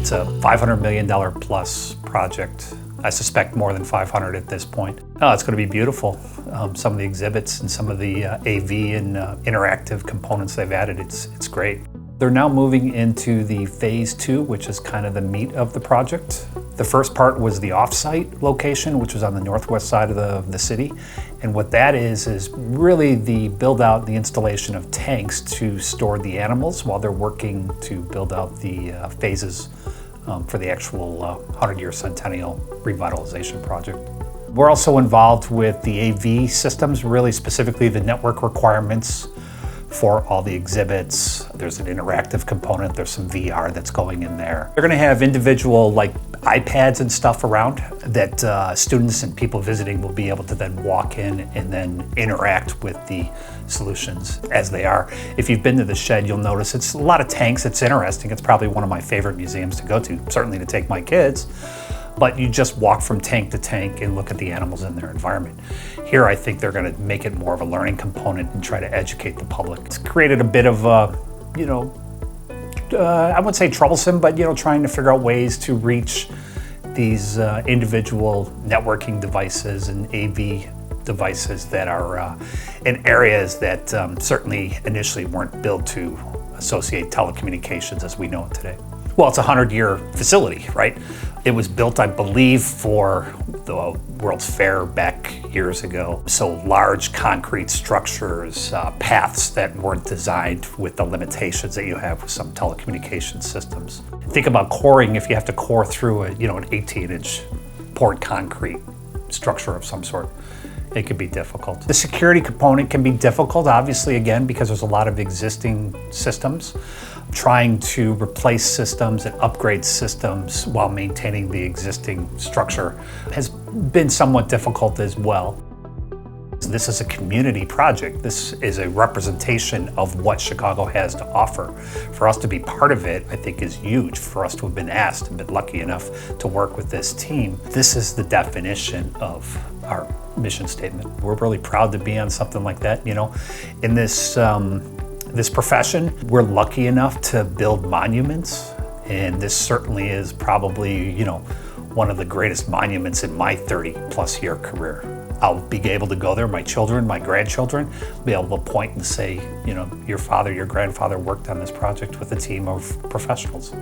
It's a $500 million plus project. I suspect more than 500 at this point. Oh, it's going to be beautiful. Some of the exhibits and some of the AV and interactive components they've added, it's great. They're now moving into the phase 2, which is kind of the meat of the project. The first part was the off-site location, which was on the northwest side of the city. And what that is really the build out, the installation of tanks to store the animals while they're working to build out the phases for the actual 100-year centennial revitalization project. We're also involved with the AV systems, really specifically the network requirements for all the exhibits. There's an interactive component, there's some VR that's going in there. They're gonna have individual like iPads and stuff around that students and people visiting will be able to then walk in and then interact with the solutions as they are. If you've been to the shed, you'll notice it's a lot of tanks. It's interesting. It's probably one of my favorite museums to go to, certainly to take my kids. But you just walk from tank to tank and look at the animals in their environment. Here, I think they're going to make it more of a learning component and try to educate the public. It's created a bit of, I wouldn't say troublesome, but trying to figure out ways to reach these individual networking devices and AV devices that are in areas that certainly initially weren't built to associate telecommunications as we know it today. Well, it's a 100-year facility, right? It was built, I believe, for the World's Fair back years ago. So large concrete structures, paths that weren't designed with the limitations that you have with some telecommunications systems. Think about coring. If you have to core through an 18-inch poured concrete structure of some sort, it could be difficult. The security component can be difficult, obviously, again, because there's a lot of existing systems. Trying to replace systems and upgrade systems while maintaining the existing structure has been somewhat difficult as well. This is a community project. This is a representation of what Chicago has to offer. For us to be part of it, I think, is huge. For us to have been asked and been lucky enough to work with this team, this is the definition of our mission statement. We're really proud to be on something like that. In this profession, we're lucky enough to build monuments, and this certainly is probably, one of the greatest monuments in my 30-plus year career. I'll be able to go there, my children, my grandchildren, be able to point and say, your father, your grandfather worked on this project with a team of professionals.